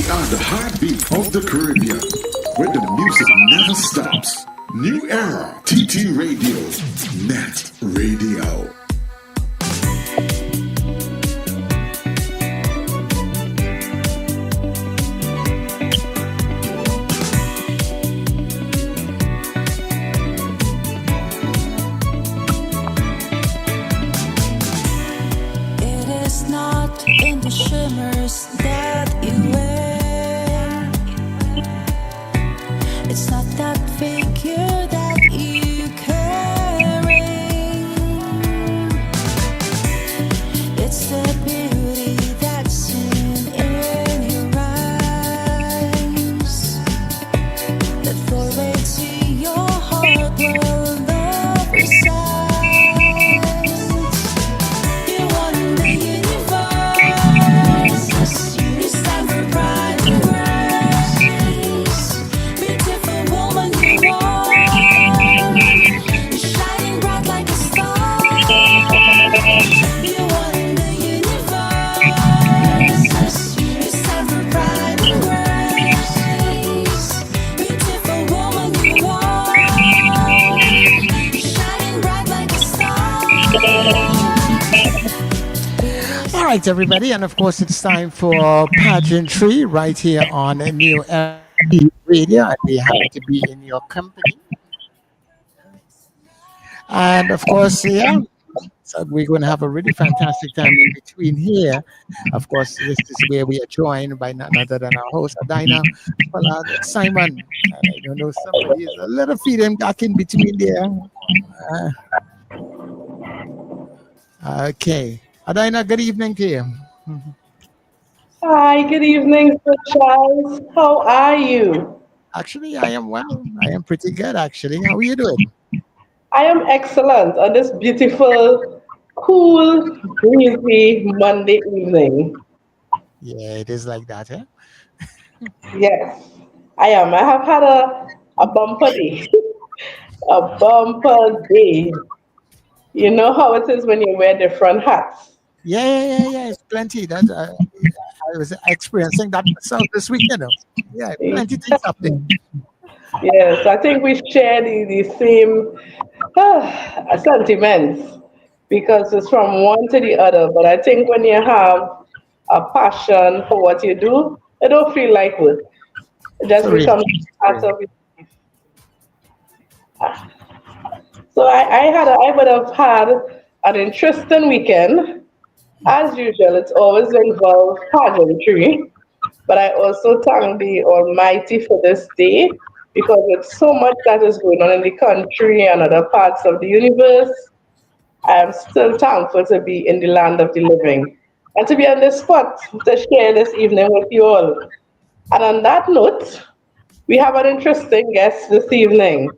are the heartbeat of the Caribbean, where the music never stops. New era TT Radio, NETT Radio. Shimmers that you wear. It's not that figure that you carry. It's the beauty that's in your eyes that flow into your heart will love resides. You want the universe. You stand for pride and grace. Beautiful woman you are. You're shining bright like a star. You are in the universe. You stand for pride and grace. Beautiful woman you are. You're shining bright like a star. All right, everybody, and of course, it's time for Pageantry right here on New Era Radio, and we're happy to be in your company. And of course, yeah, so we're going to have a really fantastic time in between here. Of course, this is where we are joined by none other than our host, Adina Pollard Simon. I don't know, somebody is a little feeding back in between there. Okay. Adina, good evening to you. Hi, good evening, Sir Charles. How are you? Actually, I am well. I am pretty good, actually. How are you doing? I am excellent on this beautiful, cool, breezy Monday evening. Yeah, it is like that, eh? Yes, I am. I have had a bumper day. A bumper day. You know how it is when you wear different hats. Yeah. It's plenty. That I was experiencing that myself this weekend. Yeah, plenty things happening. Yes, I think we share the same sentiments because it's from one to the other. But I think when you have a passion for what you do, it don't feel like work. It just For real. becomes For part real. of it. So I would have had an interesting weekend. As usual, it's always involved pageantry. But I also thank the Almighty for this day because with so much that is going on in the country and other parts of the universe, I am still thankful to be in the land of the living and to be on this spot to share this evening with you all. And on that note, we have an interesting guest this evening.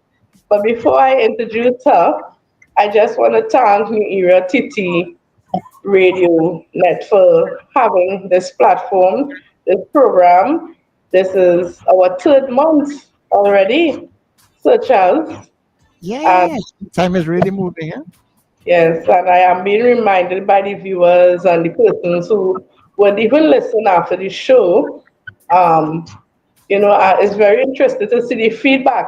But before I introduce her, I just want to thank New Era TT Radio Net for having this platform, this program. This is our third month already, Sir Charles. And Yeah. Time is really moving, huh? yes, and I am being reminded by the viewers and the persons who would even listen after the show. Um, it's very interesting to see the feedback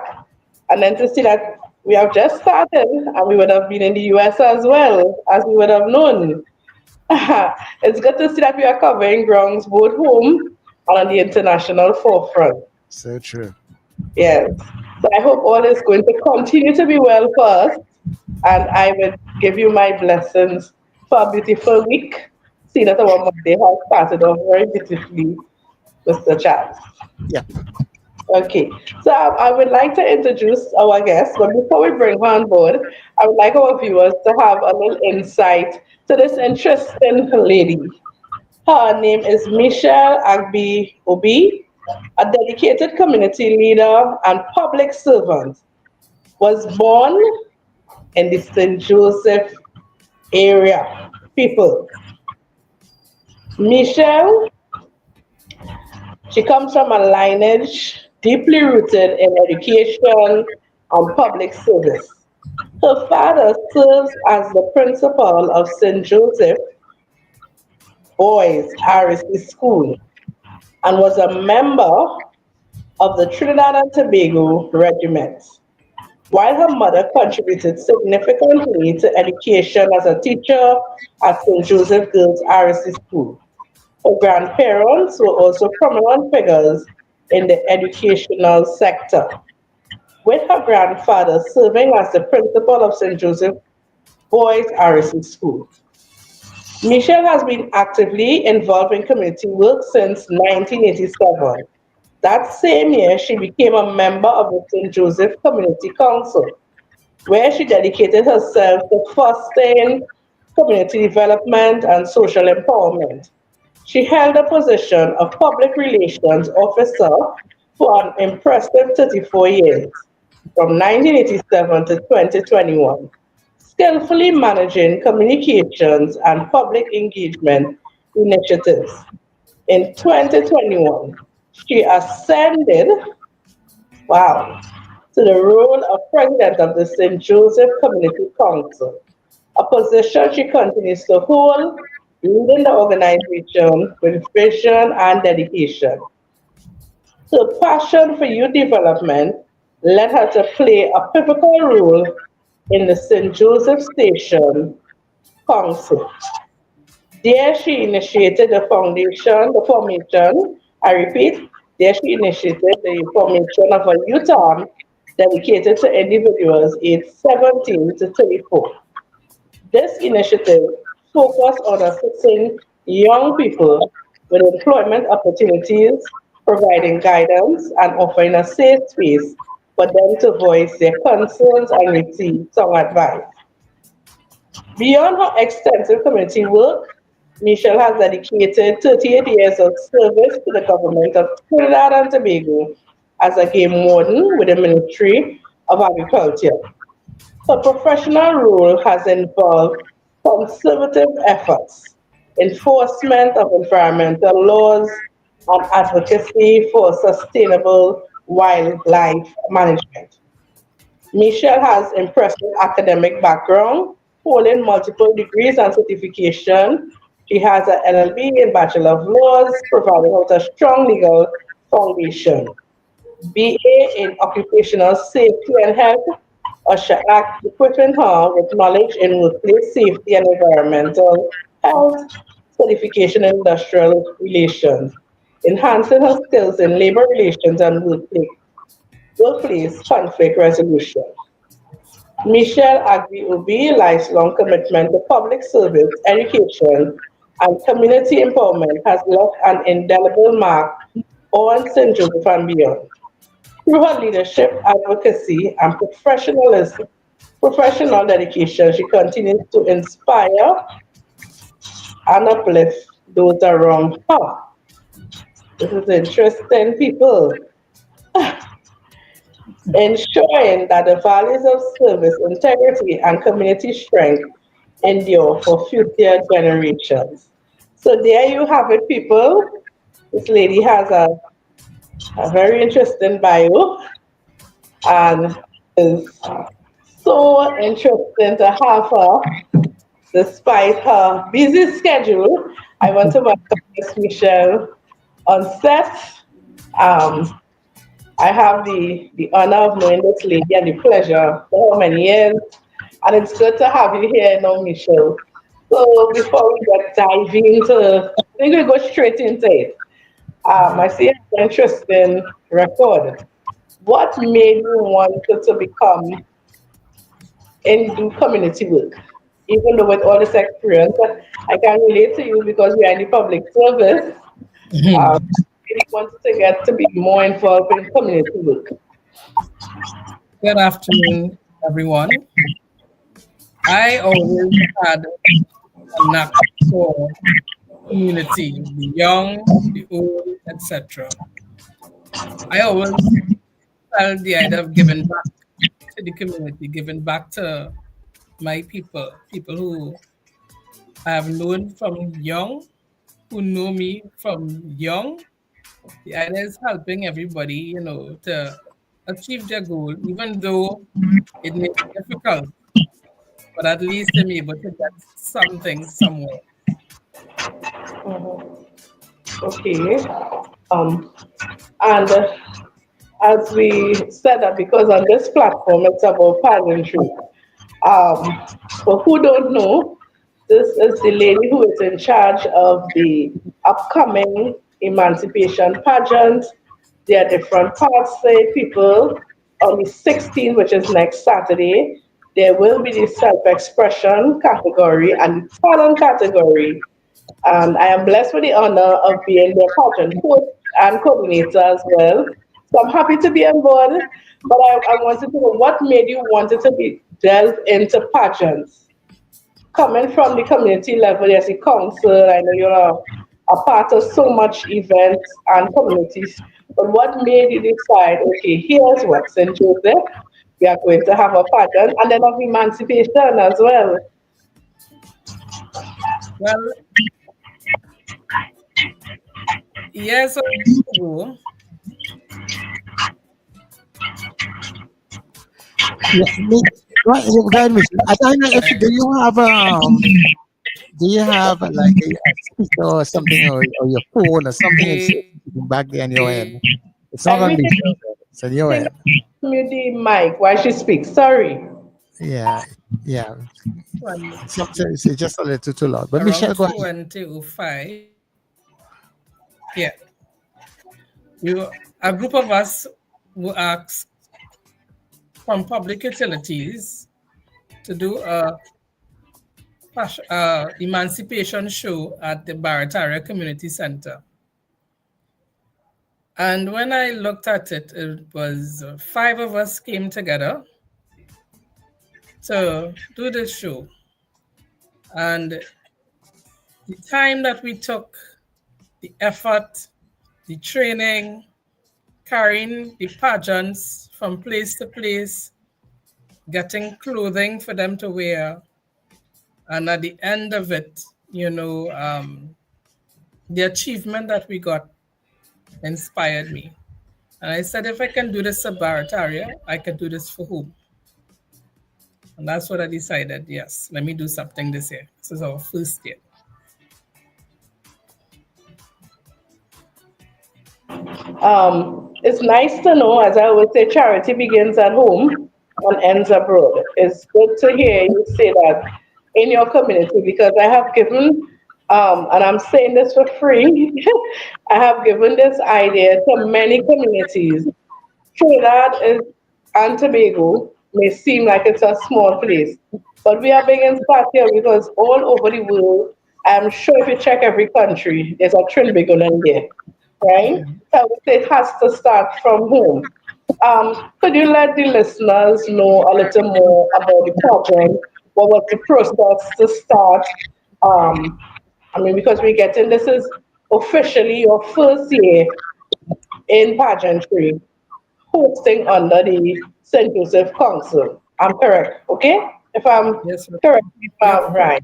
and then to see that we have just started and we would have been in the US as well as we would have known. It's good to see that we are covering grounds both home and on the international forefront. So true. Yes. So I hope all is going to continue to be well for us. And I will give you my blessings for a beautiful week. See that our Monday has started off very beautifully, Mr. Charles. Yeah. Okay, so I would like to introduce our guest, but before we bring her on board, I would like our viewers to have a little insight to this interesting lady. Her name is Michelle Agbe Obi, a dedicated community leader and public servant. Was born in the St. Joseph area. People. Michelle, she comes from a lineage deeply rooted in education and public service. Her father serves as the principal of St. Joseph Boys RSC School and was a member of the Trinidad and Tobago Regiment. While her mother contributed significantly to education as a teacher at St. Joseph Girls RSC School, her grandparents were also prominent figures in the educational sector, with her grandfather serving as the principal of St. Joseph Boys RSC School. Michelle has been actively involved in community work since 1987. That same year, she became a member of the St. Joseph Community Council, where she dedicated herself to fostering community development and social empowerment. She held the position of public relations officer for an impressive 34 years, from 1987 to 2021, skillfully managing communications and public engagement initiatives. In 2021, she ascended, wow, to the role of president of the St. Joseph Community Council, a position she continues to hold, leading the organization with vision and dedication. Her passion for youth development led her to play a pivotal role in the St. Joseph Station Council. There she initiated the formation, I repeat, there she initiated the formation of a youth arm dedicated to individuals aged 17 to 34. This initiative focused on assisting young people with employment opportunities, providing guidance, and offering a safe space for them to voice their concerns and receive some advice. Beyond her extensive community work, Michelle has dedicated 38 years of service to the government of Trinidad and Tobago as a game warden with the Ministry of Agriculture. Her professional role has involved conservative efforts, enforcement of environmental laws, and advocacy for sustainable wildlife management. Michelle has impressive academic background, holding multiple degrees and certification. She has an LLB in Bachelor of Laws, providing her with a strong legal foundation. BA in Occupational Safety and Health, Usher Act equipping her with knowledge in workplace safety and environmental health, certification in industrial relations, enhancing her skills in labor relations and workplace conflict resolution. Michelle Agbe Obi lifelong commitment to public service, education, and community empowerment has left an indelible mark on St. Joseph and beyond. Through her leadership, advocacy, and professional dedication, she continues to inspire and uplift those around her. This is interesting, people. Ensuring that the values of service, integrity, and community strength endure for future generations. So there you have it, people. This lady has a very interesting bio and is so interesting to have her despite her busy schedule. I want to welcome Miss Michelle on set. Um, I have the honor of knowing this lady and the pleasure for how many years. And it's good to have you here now, Michelle. So before we get dive into, I think we go straight into it. I see an interesting record. What made you want to become and do community work? Even though with all this experience, I can relate to you because we are in the public service. Really wanted to get to be more involved in community work. Good afternoon, everyone. I always had a knack for community, the young, the old, etc. I always felt the idea of giving back to the community, giving back to my people who I have known from young, who know me from young. The idea is helping everybody, to achieve their goal, even though it may be difficult, but at least I'm able to get something somewhere. Okay. And as we said that because on this platform it's about pageantry. For who don't know, this is the lady who is in charge of the upcoming emancipation pageant. There are different parts, say people on the 16th, which is next Saturday. There will be the self-expression category and the talent category. And I am blessed with the honor of being their pageant coach and coordinator as well. So I'm happy to be on board, but I wanted to know what made you wanted to be delve into pageants. Coming from the community level as a council, I know you're a part of so much events and communities. But what made you decide, okay, here's what St. Joseph, we are going to have a pageant, and then of emancipation as well. Well, years ago, Yeah, right, go ahead, Michelle. I don't know if do you have like a speaker or something or your phone or something it's I, back there in your end. It's not I on really Michelle, it's in your think end. mute the mic while she speaks. Sorry. Yeah, yeah. well, Sometimes it's just a little too loud. But Michelle, around go ahead. 2005, yeah, a group of us were asked from public utilities to do a emancipation show at the Barataria Community Center. And when I looked at it, it was 5 of us came together to do this show. And the time that we took, the effort, the training, carrying the pageants from place to place, getting clothing for them to wear. And at the end of it, the achievement that we got inspired me. And I said, if I can do this at Barataria, I can do this for whom? And that's what I decided. Yes, let me do something this year. This is our first year. It's nice to know, as I always say, charity begins at home and ends abroad. It's good to hear you say that in your community because I have given, and I'm saying this for free, I have given this idea to many communities. Trinidad is, and Tobago may seem like it's a small place, but we are big in start here because all over the world, I'm sure if you check every country, there's a Trinbago in there, right? So I would say it has to start from home. Could you let the listeners know a little more about the program? What was the process to start? Um, I mean, because we're getting this is officially your first year in pageantry hosting under the St. Joseph Council. I'm correct, okay? If I'm Yes, sir. correct, if Yep. I'm right.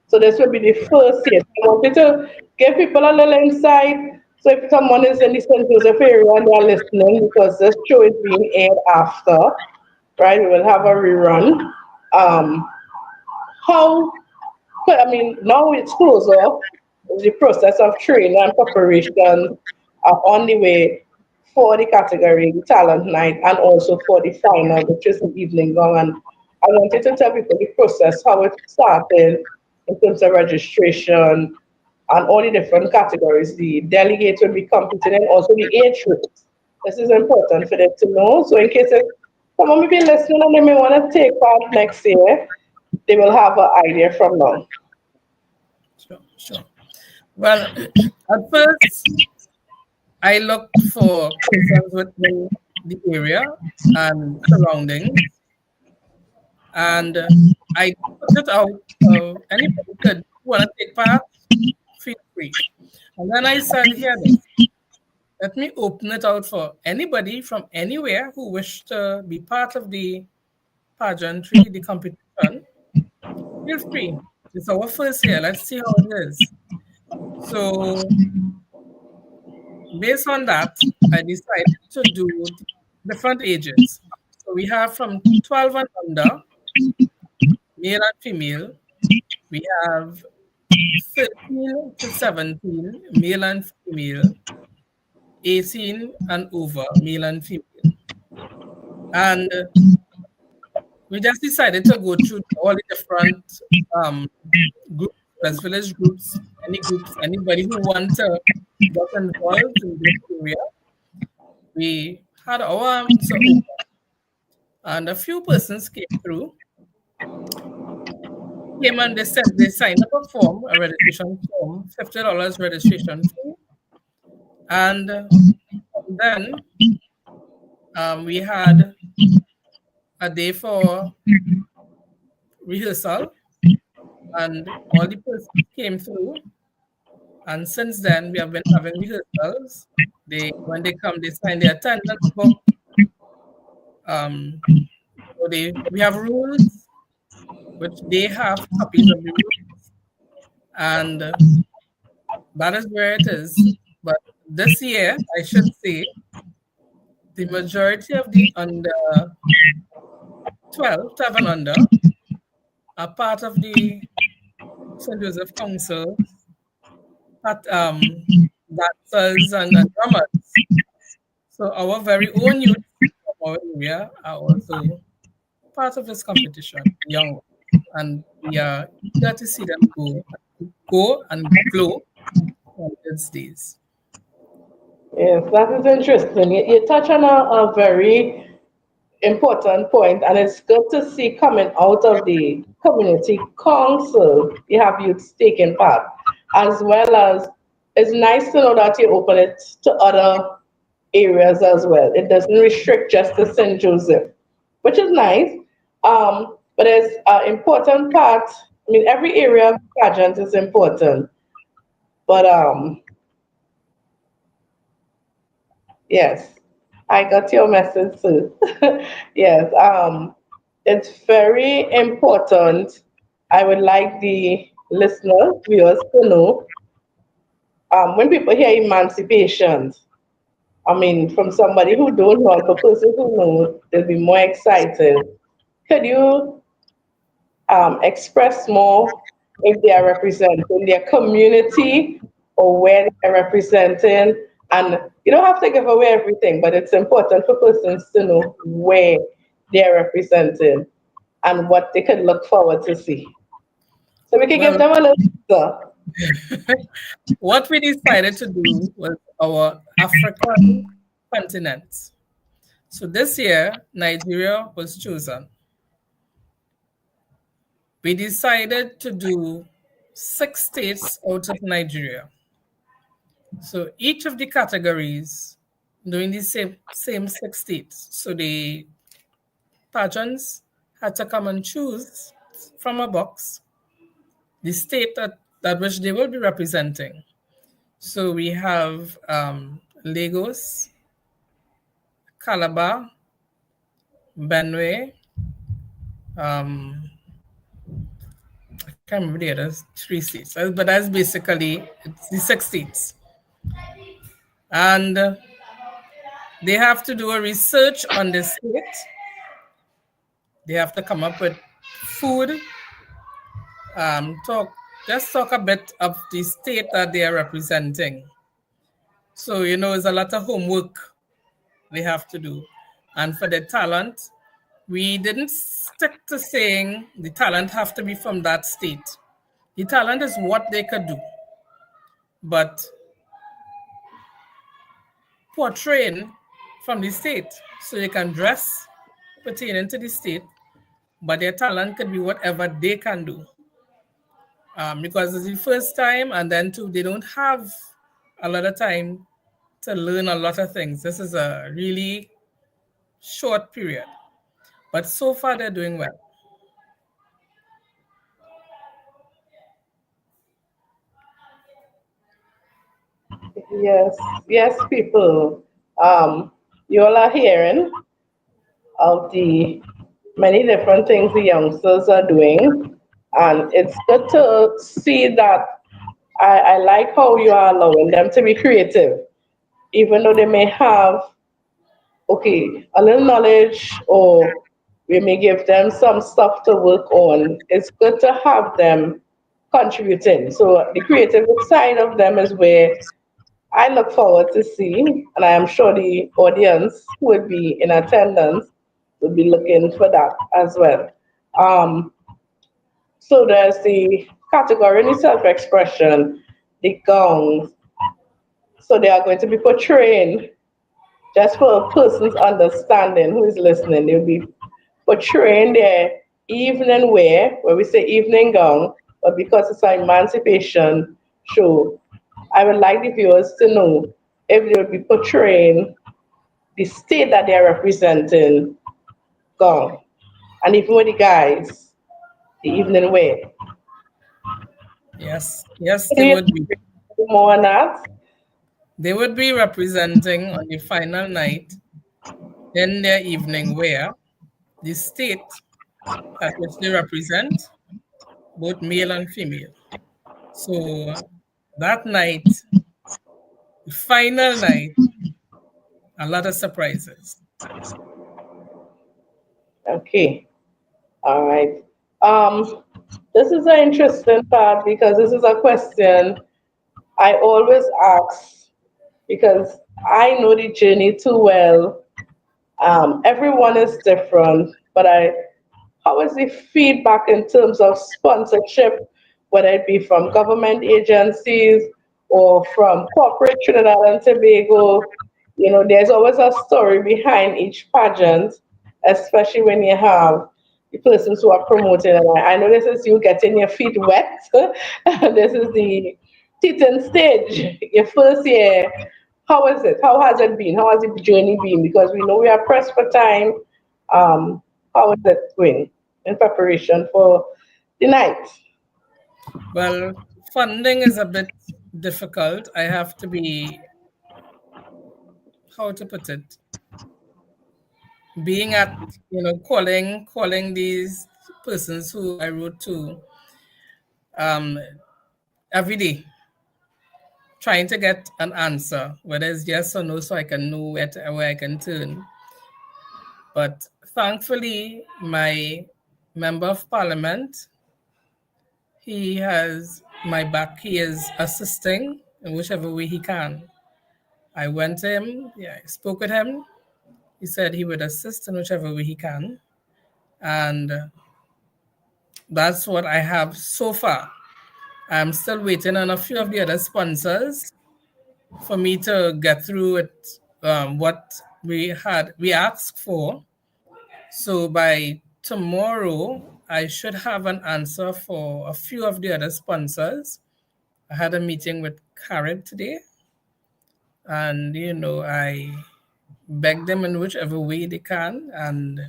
So this will be the first year. I wanted to give people a little insight. So if someone is in the St. Joseph area and they are listening, because this show is being aired after, right? We will have a rerun. Um, how, I mean, now it's closer. The process of training and preparation are on the way for the category, the talent night, and also for the final, which is the evening gown. And I wanted to tell people the process, how it started in terms of registration and all the different categories. The delegates will be competing and also the age groups. This is important for them to know. So in case if someone may be listening and they may want to take part next year, they will have an idea from now. Sure, sure. Well, at first, I looked for persons within the area and surroundings, and I put it out. Anybody could want to take part, feel free. And then I said, here, this. Let me open it out for anybody from anywhere who wish to be part of the pageantry, the competition. Feel free. It's our first year. Let's see how it is. So based on that, I decided to do different ages. So we have from 12 and under, male and female. We have 13 to 17, male and female. 18 and over, male and female. And we just decided to go through all the different groups, as village groups, anybody who want to get involved in this area. We had our arms open, and a few persons came through, came and they said they signed up a form, a registration form, $50 registration fee. And then we had a day for rehearsal, and all the persons came through. And since then, we have been having rehearsals. When they come, they sign their attendance book. So we have rules, which they have copies of the rules, and that is where it is. But this year, I should say, the majority of the under 12 and under are part of the St. Joseph Council, dancers and drummers. So our very own youth from our area are also part of this competition, young ones. And we are eager to see them go and glow on these days. Yes, that is interesting. You touch on a very important point, and it's good to see coming out of the community council, you have youths taking part, as well as it's nice to know that you open it to other areas as well. It doesn't restrict just to St. Joseph, which is nice. But it's an important part. I mean, every area of pageant is important, but yes, I got your message too. Yes, it's very important. I would like the listeners, viewers to know when people hear emancipation, I mean, from somebody who don't know, to a person who knows, they'll be more excited. Could you express more if they are representing their community or where they're representing? And you don't have to give away everything, but it's important for persons to know where they're representing and what they could look forward to see. So we can give them a little answer. What we decided to do was our African continent. So this year, Nigeria was chosen. We decided to do 6 states out of Nigeria. So each of the categories doing the same 6 states. So the pageants had to come and choose from a box the state that which they will be representing. So we have Lagos, Calabar, Benue, I can't remember the other 3 states, but that's basically it's the 6 states. And they have to do a research on the state. They have to come up with food, talk a bit of the state that they are representing. So, it's a lot of homework they have to do. And for the talent, we didn't stick to saying the talent have to be from that state. The talent is what they could do. But portraying from the state, so they can dress pertaining to the state, but their talent could be whatever they can do. Because it's the first time, and then too, they don't have a lot of time to learn a lot of things. This is a really short period, but so far they're doing well. Yes, people. You all are hearing of the many different things the youngsters are doing, and it's good to see that. I like how you are allowing them to be creative, even though they may have a little knowledge, or we may give them some stuff to work on. It's good to have them contributing. So the creative side of them is where I look forward to see, and I am sure the audience who would be in attendance would be looking for that as well. Um, so there's the category in the self-expression, the gongs. So they are going to be portraying, just for a person's understanding who is listening, they'll be portraying their evening wear, where we say evening gown, but because it's an emancipation show, I would like the viewers to know if they would be portraying the state that they're representing gown. And even with the guys, the evening wear. Yes, Do they you would be. know more on that? They would be representing on the final night in their evening wear the state at which they represent, both male and female. So that night, the final night, a lot of surprises. Okay. All right. This is an interesting part because this is a question I always ask because I know the journey too well. Everyone is different, but how is the feedback in terms of sponsorship, whether it be from government agencies or from corporate Trinidad and Tobago? You know, there's always a story behind each pageant, especially when you have the persons who are promoting. And I know this is you getting your feet wet. This is the teaching stage, your first year. How is it? How has it been? How has the journey been? Because we know we are pressed for time. How is it going in preparation for the night? Well, funding is a bit difficult. I have to be, how to put it, being at, calling these persons who I wrote to um, every day, trying to get an answer, whether it's yes or no, so I can know where I can turn. But thankfully, my member of parliament, he has my back. He is assisting in whichever way he can. I went to him, I spoke with him. He said he would assist in whichever way he can. And that's what I have so far. I'm still waiting on a few of the other sponsors for me to get through it, what we asked for. So by tomorrow, I should have an answer for a few of the other sponsors. I had a meeting with Karen today, and I begged them in whichever way they can, and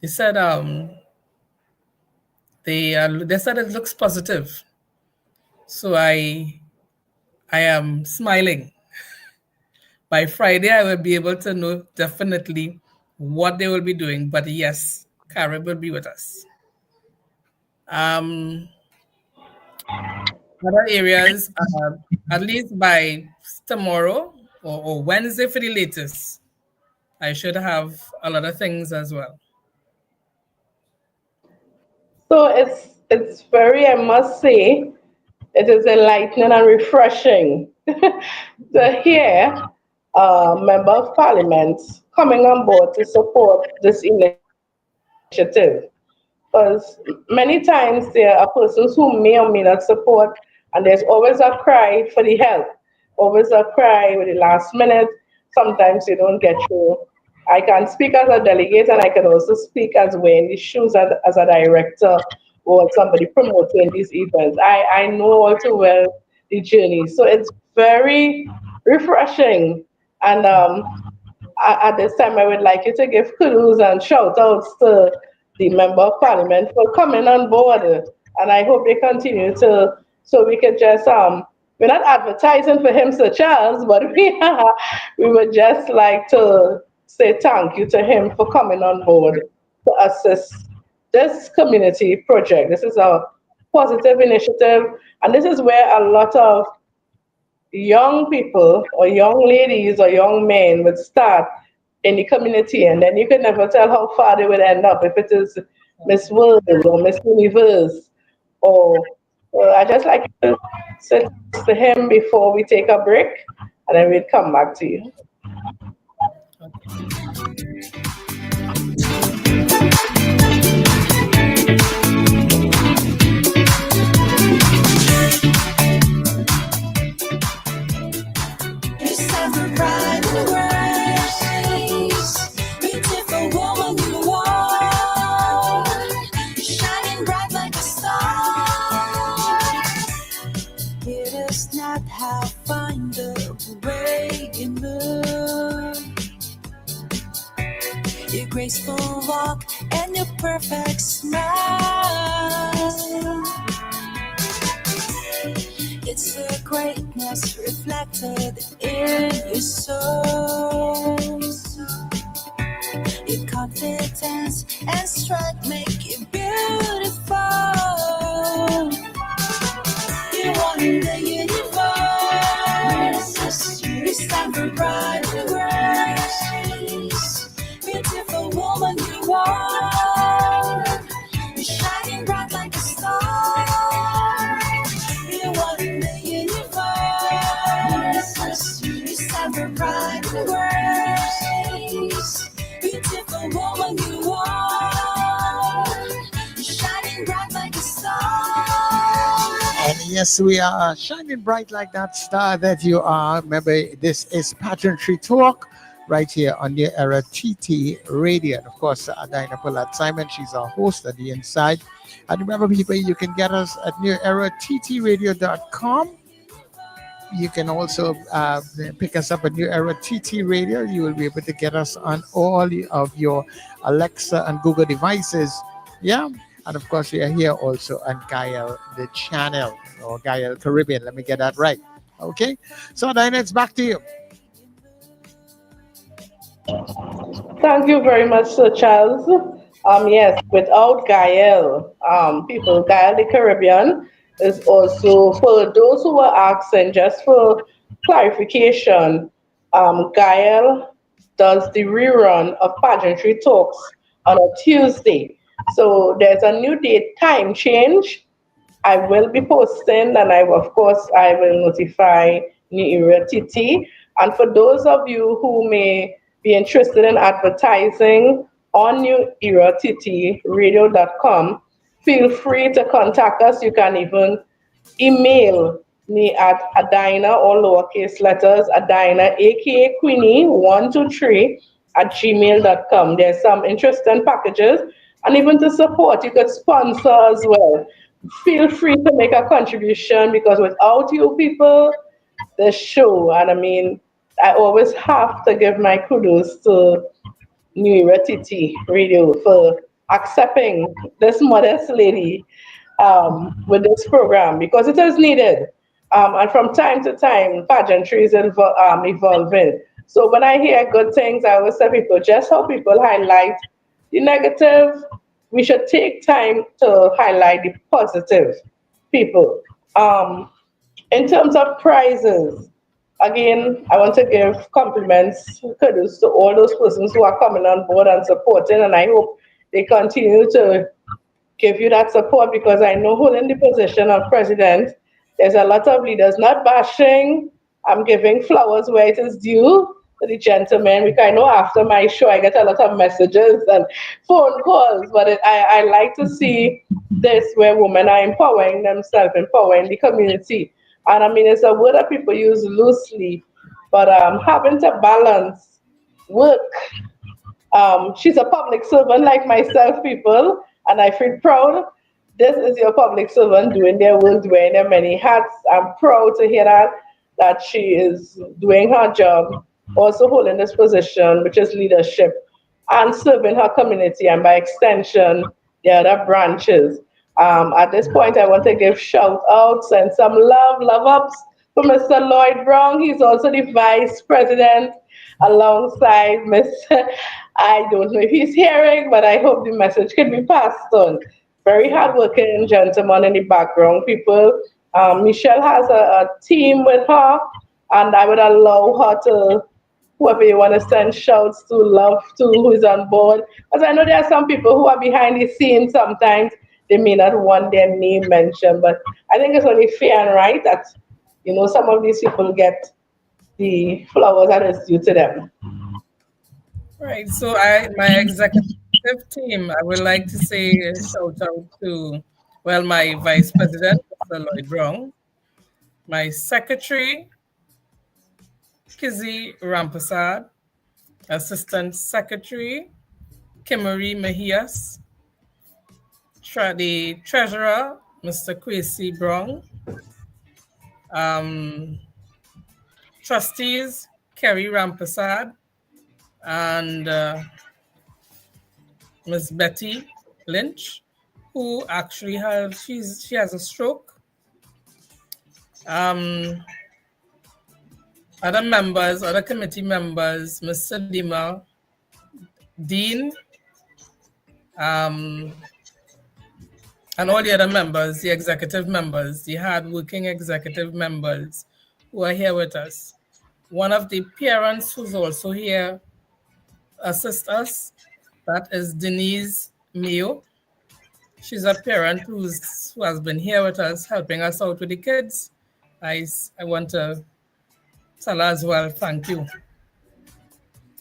they said they said it looks positive. So I am smiling. By Friday, I will be able to know definitely what they will be doing. But yes, Karen will be with us. Other areas, at least by tomorrow or Wednesday for the latest, I should have a lot of things as well. So it's very, I must say, it is enlightening and refreshing to hear a member of parliament coming on board to support this initiative. Because many times there are persons who may or may not support, and there's always a cry for the help, always a cry with the last minute. Sometimes you don't get through. I can speak as a delegate, and I can also speak as wearing the shoes as a director or somebody promoting these events. I know all too well the journey, so it's very refreshing. And at this time, I would like you to give kudos and shout outs to the member of parliament for coming on board. And I hope they continue to, so we could just, we're not advertising for him, Sir Charles, but we would just like to say thank you to him for coming on board to assist this community project. This is a positive initiative, and this is where a lot of young people or young ladies or young men would start in the community, and then you can never tell how far they would end up if it is Miss World or Miss Universe or I just like to sit to him before we take a break, and then we'll come back to you. You stand for pride and grace, beautiful woman you are, shining bright like a star. It is not how fine the way you move, your graceful walk and your perfect smile. It's the greatness reflected in your soul. Your confidence and strength make you beautiful. You wonder universe. You stand for pride and grace. Beautiful woman you are. You're shining bright like a star. You wonder universe. You stand for pride and grace. Beautiful woman you are. You're shining bright like a star. And yes, we are shining bright like that star that you are. Remember, this is Pageantry Talk right here on New Era TT Radio. And of course, Adina Pollard Simon, she's our host at the inside. And remember, people, you can get us at newerattradio.com. You can also pick us up at New Era TT Radio. You will be able to get us on all of your Alexa and Google devices. Yeah. And of course, we are here also on Gael, the channel, or Gael Caribbean. Let me get that right. Okay. So, Diana, it's back to you. Thank you very much, Sir Charles. Yes, without Gael, Gael the Caribbean is also, for those who were asking, just for clarification, Gael does the rerun of Pageantry Talks on a Tuesday. So there's a new date time change. I will be posting, and I will notify New Era TT. And for those of you who may be interested in advertising on newerattradio.com, feel free to contact us. You can even email me at Adina, or lowercase letters, Adina, aka Queenie 123 at gmail.com. There's some interesting packages, and even to support, you could sponsor as well. Feel free to make a contribution, because without you people, the show, and I mean, I always have to give my kudos to New Era TT Radio for accepting this modest lady with this program, because it is needed. And from time to time, pageantry is evolving. So when I hear good things, I always tell people, just how people highlight the negative, we should take time to highlight the positive people. In terms of prizes, again, I want to give compliments, kudos to all those persons who are coming on board and supporting, and I hope they continue to give you that support, because I know holding the position of president, there's a lot of leaders not bashing. I'm giving flowers where it is due to the gentleman, because I know after my show I get a lot of messages and phone calls, but I like to see this where women are empowering themselves, empowering the community. And I mean, it's a word that people use loosely, but having to balance work. She's a public servant like myself, people, and I feel proud. This is your public servant doing their work, wearing their many hats. I'm proud to hear that she is doing her job, also holding this position, which is leadership, and serving her community, and by extension, the other branches. At this point, I want to give shout outs and some love ups for Mr. Lloyd Brown. He's also the vice president, alongside Miss, I don't know if he's hearing, but I hope the message can be passed on. Very hardworking gentleman in the background, people. Michelle has a team with her, and I would allow her to, whoever you want to send shouts to, love to, who is on board. Because I know there are some people who are behind the scenes sometimes. they may not want their name mentioned, but I think it's only fair and right that some of these people get the flowers that is due to them. Right. So my executive team, I would like to say a shout out to, well, my vice president, Mr. Lloyd Brown, my secretary, Kizzy Rampasad, assistant secretary, Kimmery Mejias, the treasurer, Mr. Kwesi Brown, um, trustees, Kerry Rampasad, and Miss Betty Lynch, who actually she has a stroke. Um, other committee members, Miss Salima, Dean, um, and all the other members, the executive members, the hardworking executive members who are here with us. One of the parents who's also here assist us, that is Denise Mayo. She's a parent who has been here with us, helping us out with the kids. I want to tell her as well, thank you.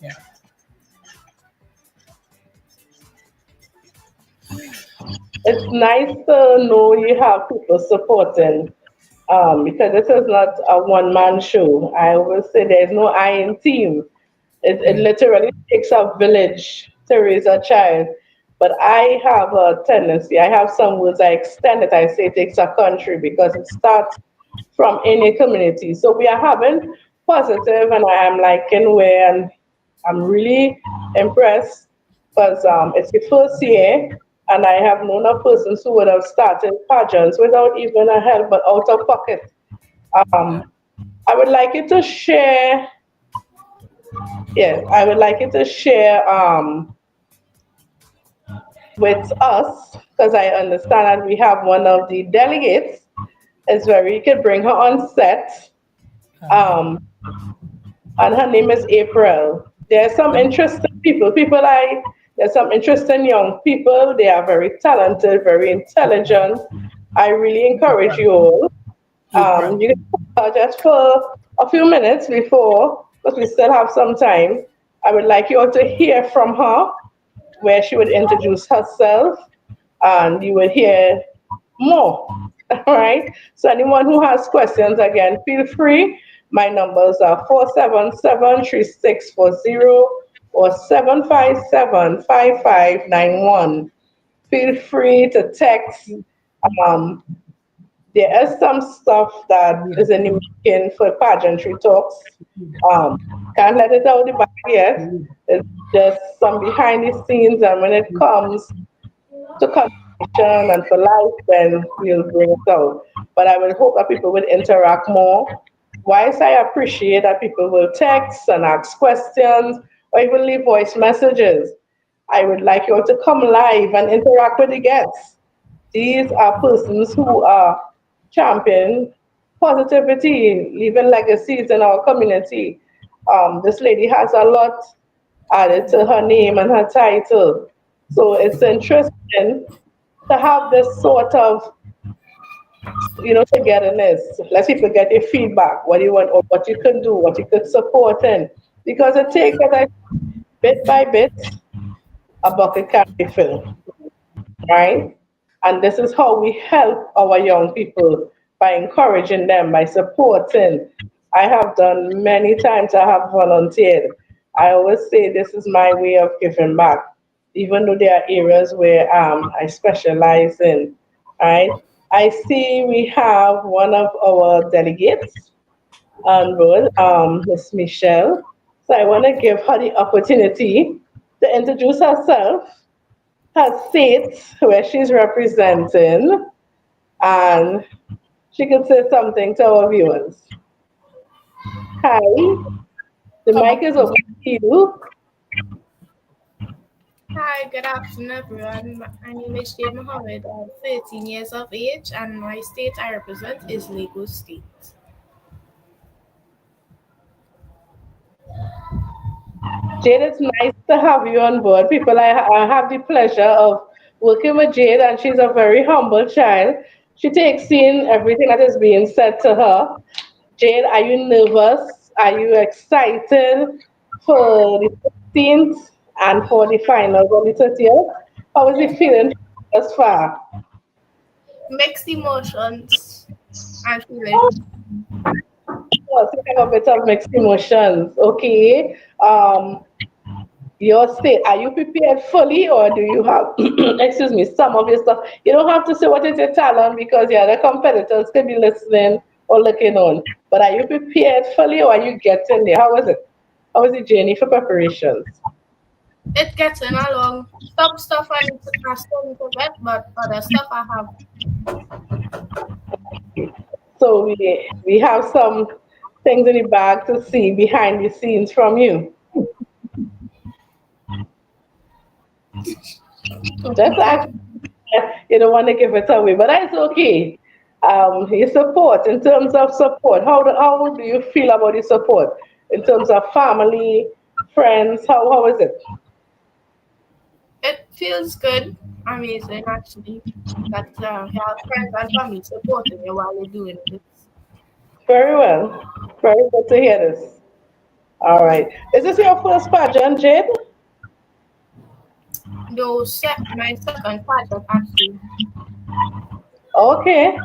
Yeah. It's nice to know you have people supporting, because this is not a one-man show. I always say there's no I in team. It literally takes a village to raise a child. But I have a tendency, I have some words I extend it, I say it takes a country because it starts from any community. So we are having positive, and I am liking where, and I'm really impressed because it's the first year, and I have known of persons who would have started pageants without even a help, but out of pocket. Um, I would like you to share, yes, I would like you to share with us, because I understand that we have one of the delegates. It's very, you could bring her on set. Um, and her name is April. There are some interesting people. There's some interesting young people. They are very talented, very intelligent. I really encourage you all. You can just for a few minutes before, because we still have some time. I would like you all to hear from her, where she would introduce herself, and you will hear more. All right. So anyone who has questions, again, feel free. My numbers are 477-3640 or 757-5591. Feel free to text. Um, there is some stuff that is in the making for Pageantry Talks. Can't let it out the bag yet. It's just some behind the scenes, and when it comes to conversation and for life, then we'll bring it out. But I will hope that people will interact more. Whilst I appreciate that people will text and ask questions or even leave voice messages, I would like you all to come live and interact with the guests. These are persons who are championing positivity, leaving legacies in our community. This lady has a lot added to her name and her title. So it's interesting to have this sort of, togetherness. Let people get their feedback, what you want, or what you can do, what you could support in. Because it takes, bit by bit, a bucket can be filled, right? And this is how we help our young people, by encouraging them, by supporting. I have done many times, I have volunteered. I always say this is my way of giving back, even though there are areas where I specialize in. Right? I see we have one of our delegates on board, Miss Michelle. So I want to give her the opportunity to introduce herself, her state where she's representing, and she could say something to our viewers. Hi, the mic is open to you. Hi, good afternoon, everyone. My name is Jade Mohammed. I'm 13 years of age, and my state I represent is Lagos State. Jade, it's nice to have you on board. I have the pleasure of working with Jade, and she's a very humble child. She takes in everything that is being said to her. Jade, are you nervous? Are you excited for the 15th and for the finals on the 30th? How is it feeling thus far? Mixed emotions and Oh, feelings. so you have a bit of mixed emotions. Okay. Your state, are you prepared fully, or do you have, excuse me, some of your stuff? You don't have to say what is your talent because the other competitors could be listening or looking on. But are you prepared fully, or are you getting there? How was it? How was the journey for preparations? It getting along. Some stuff I need to I still need to get, but other stuff I have. So we have some things in the bag to see behind the scenes from you. Just act, you don't want to give it away, but that's okay. Your support, in terms of support, how do you feel about the support in terms of family, friends? How is it? It feels good, amazing actually. That you have friends and family supporting you while you're doing this. Very well. Very good to hear this. All right. Is this your first pageant, Jade? No, my second project actually. Okay.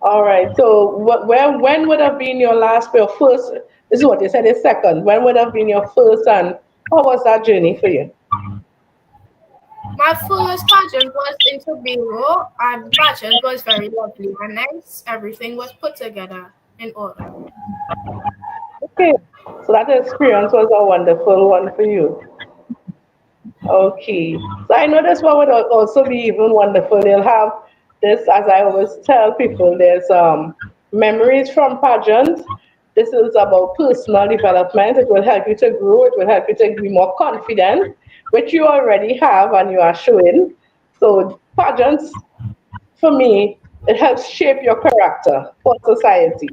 All right. So when would have been your first? This is what you said is second. When would have been your first, and how was that journey for you? My first pageant was in Tobago, and the pageant was very lovely and nice. Everything was put together in order. Okay. So that experience was a wonderful one for you. Okay. So I know this one would also be even wonderful. You'll have this, as I always tell people, there's memories from pageant. This is about personal development. It will help you to grow. It will help you to be more confident, which you already have and you are showing. So pageants, for me, it helps shape your character for society.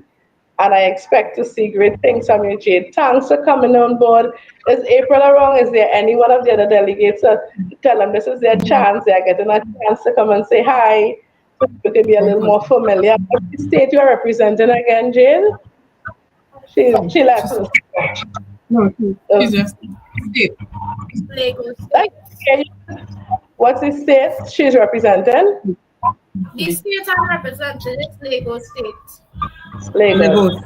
And I expect to see great things from you, Jade. Thanks for coming on board. Is April around? Is there any one of the other delegates? Tell them this is their chance. They are getting a chance to come and say hi. So you can be a little more familiar. What state you are representing again, Jade? She left. She's, no, Uh, she's just Lagos like, State. what's the state she's representing? The state I'm representing is Lagos State. Lagos. Lagos.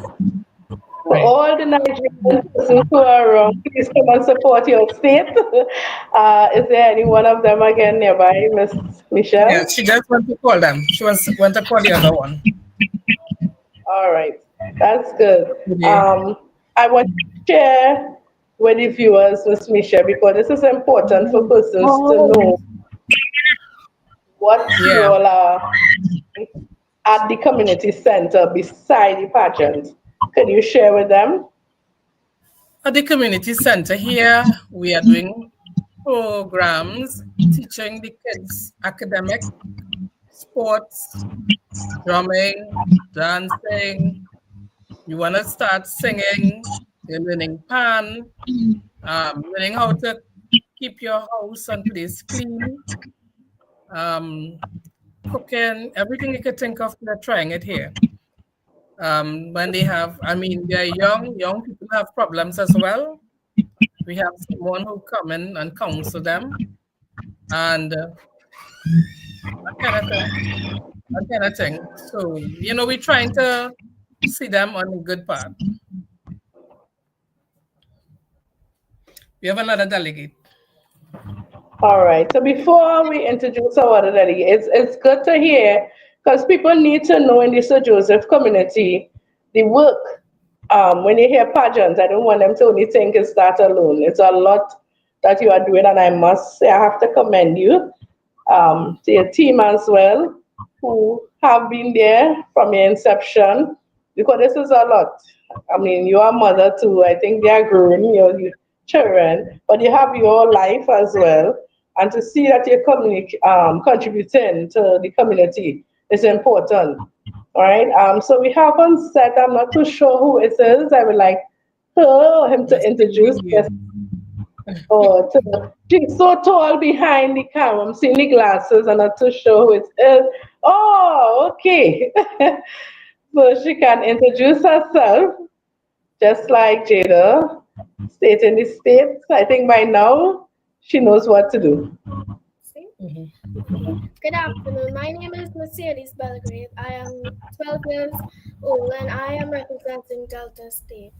For Right. all the Nigerian persons who are around, please come and support your state. Is there any one of them again nearby, Miss Yeah, Michelle? she just went to call them. She went to call the other one. All right, that's good. Yeah. I want to share with the viewers, Miss Michelle, because this is important for persons to know what you Yeah. all are at the community center beside the pageant. Can you share with them? At the community center here, we are doing programs teaching the kids academic, sports, drumming, dancing. You want to start singing, you're learning pan, learning how to keep your house and place clean, um, cooking, everything you could think of, they're trying it here. When they have, I mean, they're young people have problems as well. We have someone who come in and counsel them and that kind of thing, that kind of thing. So, we're trying to see them on the good path. We have another delegate. All right. So before we introduce our other delegates, it's good to hear because people need to know in the Sir Joseph community the work. When you hear pageants, I don't want them to only think it's that alone. It's a lot that you are doing, and I must say I have to commend you to your team as well, who have been there from your inception, because this is a lot. I mean, you are mother too. I think they are grown, your children, but you have your life as well. And to see that you're contributing to the community is important. All right. So we have on set. I'm not too sure who it is. I would like her or him to Yes, introduce. Yes. Oh, she's so tall behind the camera. I'm seeing the glasses and not to show who it is. Oh, okay. So she can introduce herself, just like Jada, state in the states. I think by now she knows what to do. Good afternoon. My name is Mercedes Belgrade. I am 12 years old and I am representing Delta State.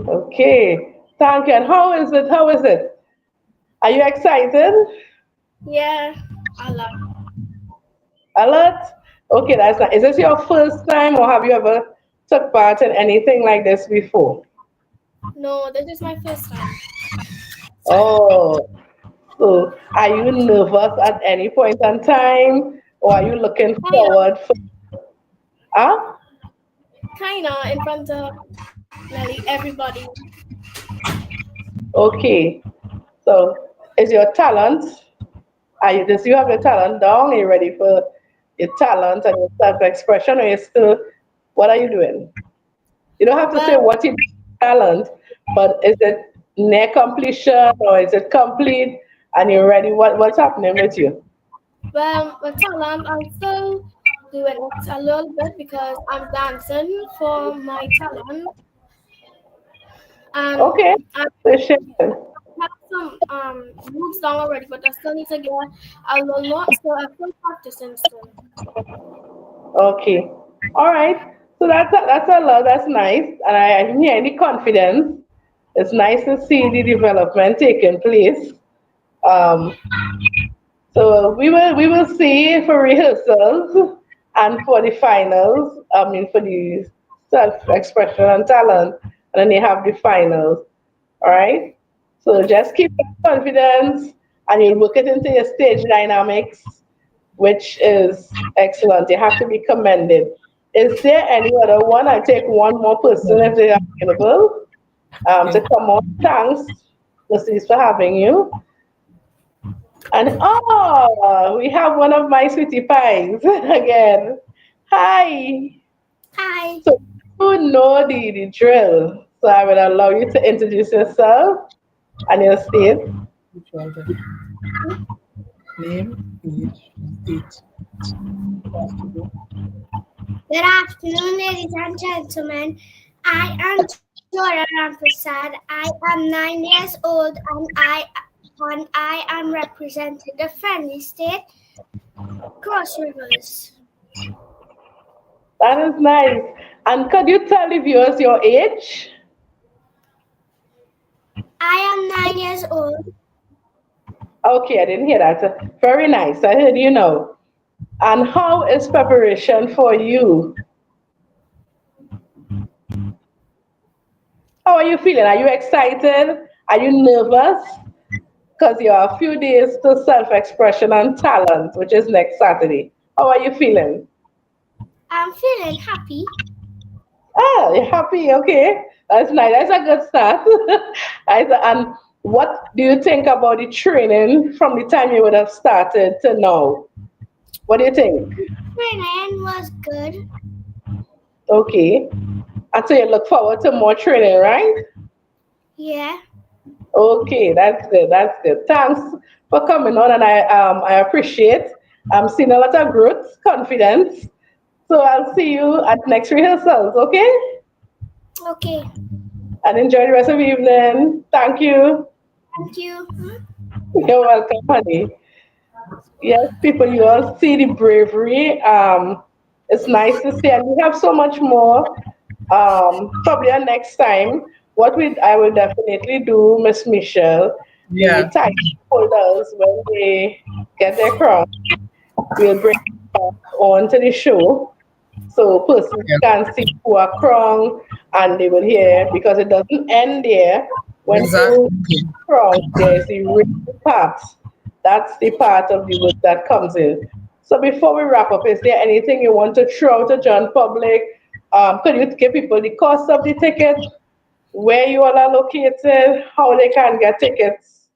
Okay. Thank you. And how is it? How is it? Are you excited? Yeah, I love. A lot? Okay, that's nice. Is this your first time or have you ever took part in anything like this before? No, this is my first time. Oh, so are you nervous at any point in time or are you looking forward for huh? Kinda in front of nearly everybody. Okay. So is your talent does you have your talent down? Are you ready for your talent and your self-expression or you still what are you doing? You don't have to say Well, what you do with talent, but is it near completion or is it complete and you're ready? What's happening with you? with talent, I'm still doing it a little bit because I'm dancing for my talent, and Okay. I So share. have some moves down already, but I still need to get a little more. So I'm still practicing still. Okay. All right. So that's a lot. That's nice. And I hear the confidence. It's nice to see the development taking place. Um, so we will see for rehearsals and for the finals. I mean for the self-expression and talent, and then you have the finals. All right. So Okay. just keep that confidence, and you'll work it into your stage dynamics, which is excellent. You have to be commended. Is there any other one? I take one more person if they are available to Okay. come on. Thanks, Lucy, for having you. And oh, we have one of my sweetie pies again. Hi. Hi. So you know the drill. So I will allow you to introduce yourself and your state. Which one? Name, age, state. Good afternoon, ladies and gentlemen. I am Dora Ramprasad. I am 9 years old and I am representing the friendly state, Cross Rivers. That is nice. And could you tell the viewers your age? I am 9 years old. Okay, I didn't hear that. Very nice. I heard you know. And how is preparation for you? How are you feeling? Are you excited? Are you nervous? Because you are a few days to self-expression and talent, which is next Saturday. How are you feeling? I'm feeling happy. Ah, you're happy. Okay, that's nice. That's a good start. And what do you think about the training from the time you would have started to now? What do you think? Training was good. Okay. And so you look forward to more training, right? Yeah. Okay, that's good. That's good. Thanks for coming on, and I appreciate. I'm seeing a lot of growth, confidence. So I'll see you at next rehearsals. Okay, Okay. and enjoy the rest of the evening. Thank you. Thank you. You're welcome, honey. Yes, people, you all see the bravery. It's nice to see, and we have so much more. Probably next time. What we I will definitely do, Miss Michelle, the Yeah. title holders when they get their crown, we'll bring them on to the show so persons Yeah. can see who are crowned and they will hear because it doesn't end there. When you Exactly. crown, there's the written part. That's the part of the work that comes in. So before we wrap up, is there anything you want to throw to John Public? Could you give people the cost of the ticket, where you all are located, how they can get tickets,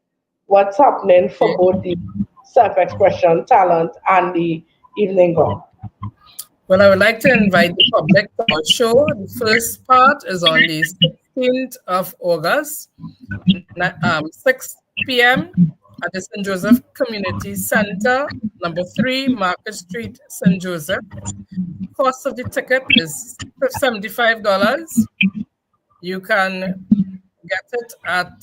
what's happening for both the self-expression, talent, and the evening gown? Well, I would like to invite the public to our show. The first part is on the 16th of August, 6 p.m. at the St. Joseph Community Center, number 3, Market Street, St. Joseph. Cost of the ticket is $75. You can get it at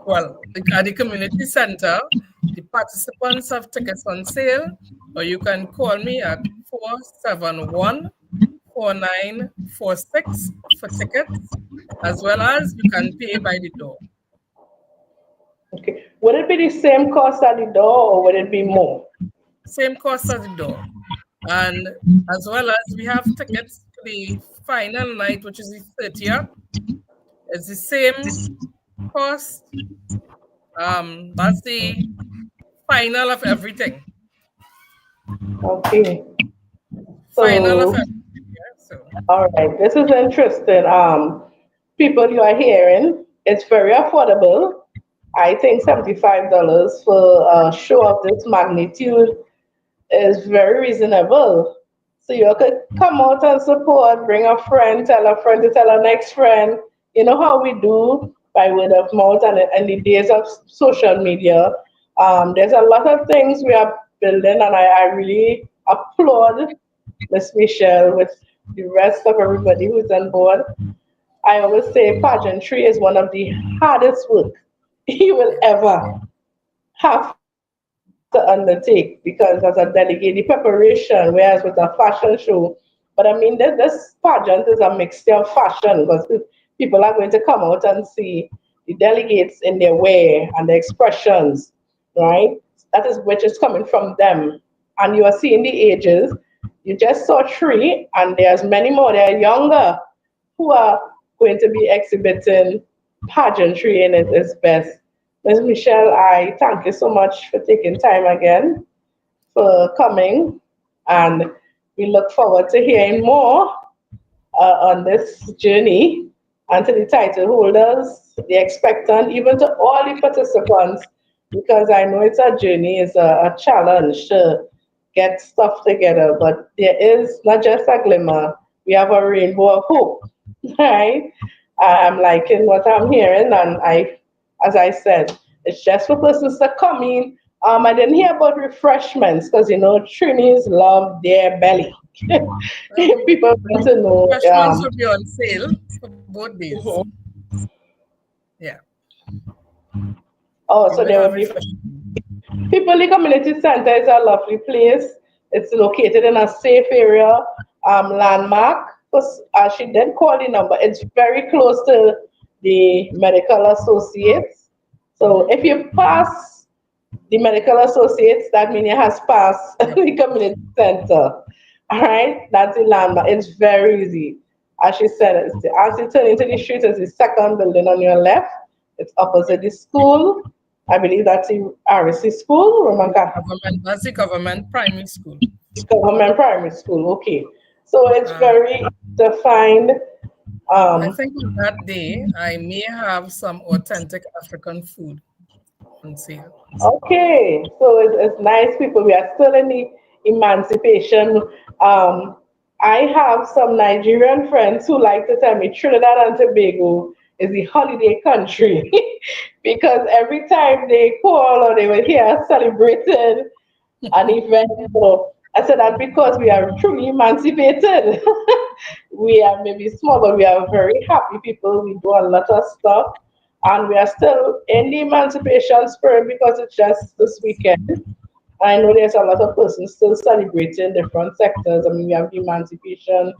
the community center. The participants have tickets on sale, or you can call me at 471-4946 for tickets, as well as you can pay by the door. Okay. Would it be the same cost at the door or would it be more? Same cost at the door. And as well as we have tickets for the final night, which is the 30th. It's the same cost. That's the final of everything. Okay. Final of So, everything. Yeah, so. all right, this is interesting. People you are hearing, it's very affordable. I think $75 for a show of this magnitude is very reasonable. So you could come out and support, bring a friend to tell a next friend. You know how we do by word of mouth and in the days of social media. There's a lot of things we are building, and I really applaud Miss Michelle with the rest of everybody who's on board. I always say pageantry is one of the hardest work you will ever have to undertake, because as a delegate, the preparation, whereas with a fashion show, but I mean, this pageant is a mixture of fashion, because people are going to come out and see the delegates in their wear and the expressions, right? That is which is coming from them. And you are seeing the ages. You just saw 3, and there's many more. They're younger who are going to be exhibiting pageantry in its best. Ms. Michelle, I thank you so much for taking time again, for coming, and we look forward to hearing more on this journey, and to the title holders, the expectant, even to all the participants, because I know it's a journey, it's a challenge to get stuff together, but there is not just a glimmer, we have a rainbow of hope, right? I'm liking what I'm hearing, and as I said, it's just for persons to come in. I didn't hear about refreshments, because you know Trinis love their belly. People want to know. Refreshments will be on sale for both days. Yeah. Oh, so there will be People Community Center is a lovely place. It's located in a safe area, landmark. Because she did call the number. It's very close to the Medical Associates. So if you pass the Medical Associates, that means it has passed the community center. All right, that's the landmark. It's very easy. As she said, as you turn into the street, it's the second building on your left. It's opposite the school. I believe that's the RSC school. That's the government primary school. Government primary school. Okay. So it's very defined. I think on that day, I may have some authentic African food on sale. Okay, so it's nice, people. We are still in the emancipation. I have some Nigerian friends who like to tell me Trinidad and Tobago is the holiday country because every time they call or they will hear celebrating an event, so I said that because we are truly emancipated. We are maybe small, but we are very happy people. We do a lot of stuff. And we are still in the emancipation spirit because it's just this weekend. I know there's a lot of persons still celebrating different sectors. I mean, we have the Emancipation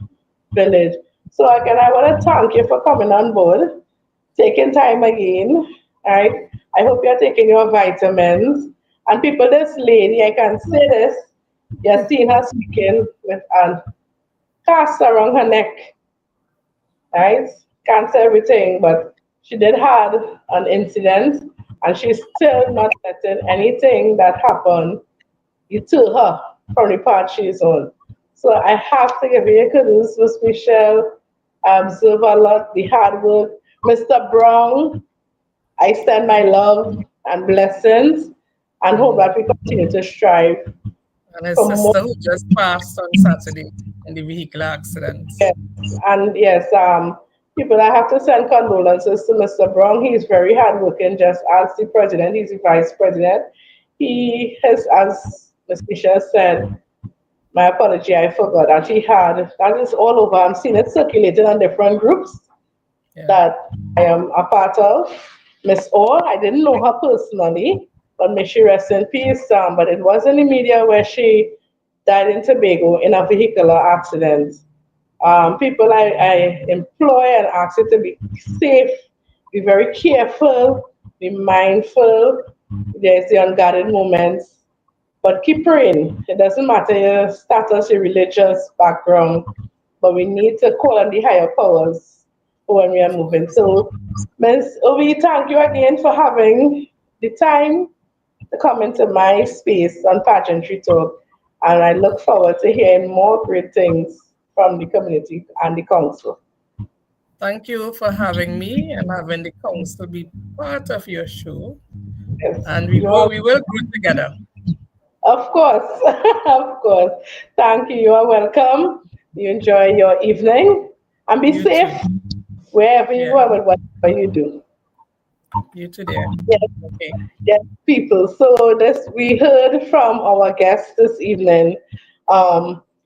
Village. So again, I want to thank you for coming on board, taking time again. All right. I hope you're taking your vitamins. And people, this lady, I can say this, you're seeing her speaking with a cast around her neck. Right? Can't say everything, but she did have an incident and she's still not letting anything that happened deter her from the part she's on. So I have to give you kudos, Miss Michelle. I observe a lot the hard work. Mr. Brown, I send my love and blessings and hope that we continue to strive. And his sister who just passed on Saturday in the vehicle accident. Yes. And yes, people, I have to send condolences to Mr. Brown. He's very hardworking, just as the president. He's the vice president. He has, as Ms. Misha said, my apology, I forgot that he had, that is all over. I'm seeing it circulating on different groups Yeah. that I am a part of. Miss Orr, I didn't know her personally, but may she rest in peace. But it was in the media where she died in Tobago in a vehicular accident. People I employ and ask you to be safe, be very careful, be mindful. There's the unguarded moments, but keep praying. It doesn't matter your status, your religious background, but we need to call on the higher powers when we are moving. So, Ms. Ovi, thank you again for having the time to come into my space on Pageantry Talk. And I look forward to hearing more great things from the community and the council. Thank you for having me and having the council be part of your show. Yes, And we will grow together. of course, of course. Thank you. You are welcome. You enjoy your evening and be You safe too. wherever you Yeah. go and whatever you do. You too there. Yes, Okay. yes, people. So this we heard from our guest this evening,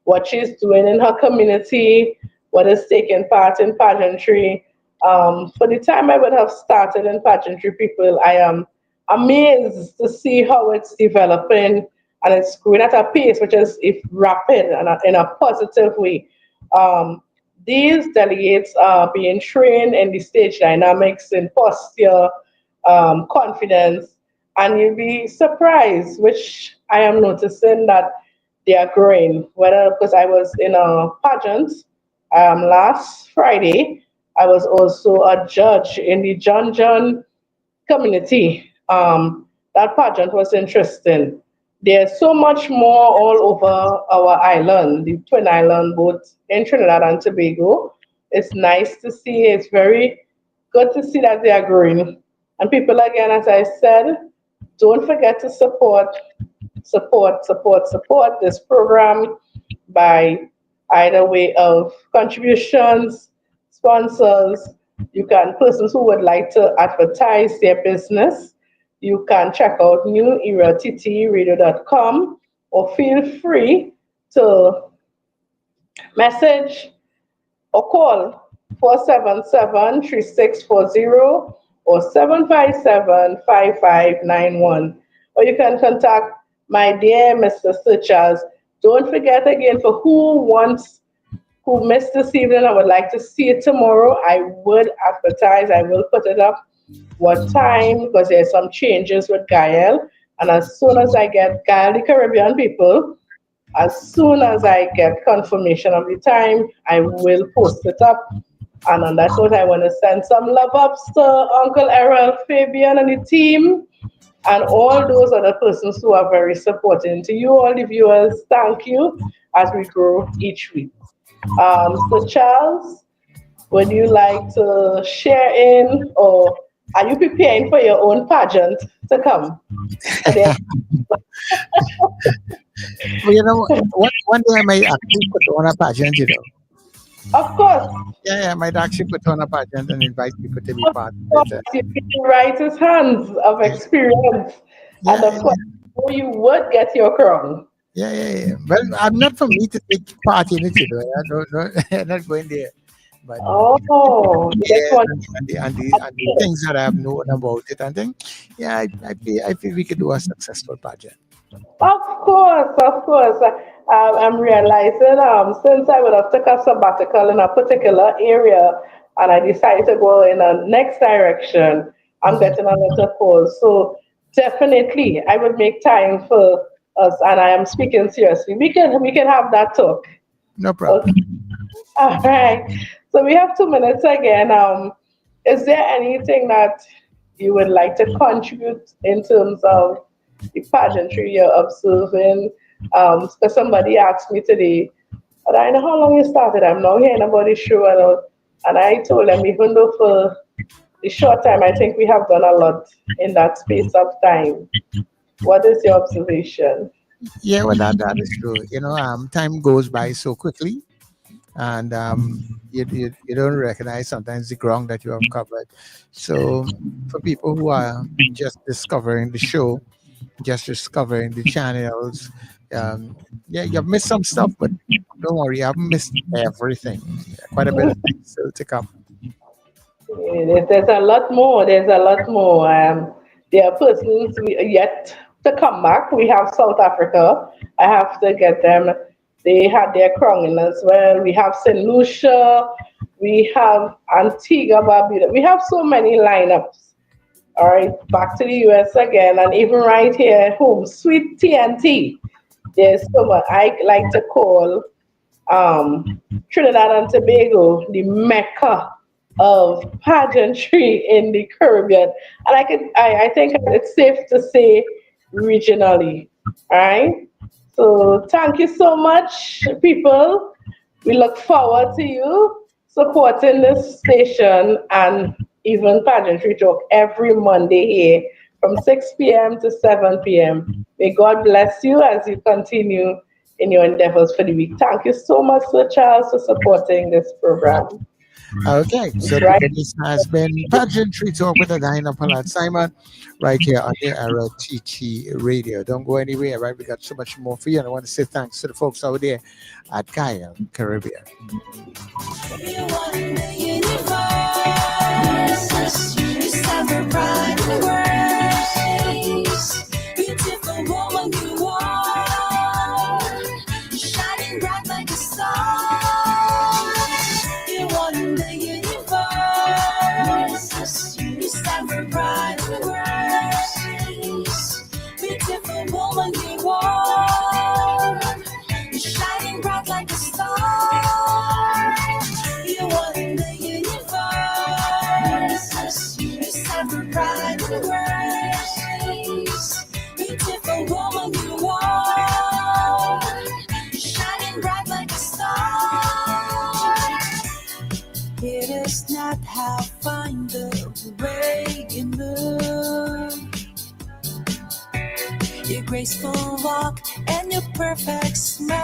what she's doing in her community, what is taking part in pageantry. For the time I would have started in pageantry, people, I am amazed to see how it's developing and it's growing at a pace which is if rapid and in a positive way. Um, these delegates are being trained in the stage dynamics, in posture, confidence, and you'll be surprised, which I am noticing that they are growing. Whether because I was in a pageant last Friday, I was also a judge in the John community. That pageant was interesting. There's so much more all over our island, the Twin Island, both in Trinidad and Tobago. It's nice to see. It's very good to see that they are growing. And people, again, as I said, don't forget to support this program by either way of contributions, sponsors. You can, persons who would like to advertise their business, you can check out neweratttradio.com or feel free to message or call 477-3640 or 757-5591. Or you can contact my dear Mr. Suchas. Don't forget again, for who missed this evening, I would like to see it tomorrow. I would advertise, I will put it up what time, because there's some changes with Gael. And as soon as I get Gael, the Caribbean people, as soon as I get confirmation of the time, I will post it up. And on that note, I want to send some love ups to Uncle Errol, Fabian, and the team, and all those other persons who are very supporting. To you, all the viewers, thank you as we grow each week. So, Charles, would you like to share in, or are you preparing for your own pageant to come? Yes. Well, you know, one day I might actually put on a pageant, you know. Of course, Yeah, I might actually put on a pageant and invite people to be of part of course, it. you get the righteous hands of experience, and of course, you would get your crown. Yeah. Well, I'm not for me to take part in it, you know. I don't, I'm not going there. But Oh, you just yeah, want. and the things that I have known about it, and think, yeah, I feel we could do a successful pageant. Of course, of course. I'm realizing since I would have took a sabbatical in a particular area and I decided to go in a next direction, I'm getting a lot of calls. So definitely I would make time for us, and I am speaking seriously. We can have that talk. No problem. Okay. All right. So we have 2 minutes again. Is there anything that you would like to contribute in terms of the pageantry you're observing? Because somebody asked me today, "But I know how long you started. I'm now hearing about the show." And I told them, even though for the short time, I think we have done a lot in that space of time. What is your observation? Yeah, well, that is true. You know, time goes by so quickly. and you don't recognize sometimes the ground that you have covered. So for people who are just discovering the show, just discovering the channels, yeah, you've missed some stuff, but don't worry, you haven't missed everything. Quite a bit of things still to come. There's a lot more. There's a lot more. There are persons yet to come back. We have South Africa. I have to get them. They had their crowning as well. We have St. Lucia. We have Antigua, Barbuda. We have so many lineups. All right, back to the US again, and even right here at home, sweet TNT. There's someone I like to call Trinidad and Tobago, the mecca of pageantry in the Caribbean. And I think it's safe to say regionally. All right. So thank you so much, people. We look forward to you supporting this station and even Pageantry Talk every Monday here from 6 p.m. to 7 p.m. May God bless you as you continue in your endeavors for the week. Thank you so much, Sir Charles, for supporting this program. Okay, so Right. this has been Pageantry Talk with Adina Pollard Simon right here on the Era TT Radio. Don't go anywhere, right? We got so much more for you. And I want to say thanks to the folks out there at Kyle Caribbean. You are in the universe. You stand for pride and grace. Beautiful woman you are. Shining bright like a star. You are in the universe. You stand for pride and grace. Beautiful woman you are. Shining bright like a star. You are in the universe. You stand for pride and grace. Beautiful woman you are. Shining bright like a star. It is not how fine the way you move, your graceful walk and your perfect smile.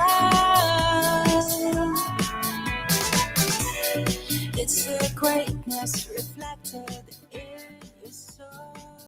It's the greatness reflected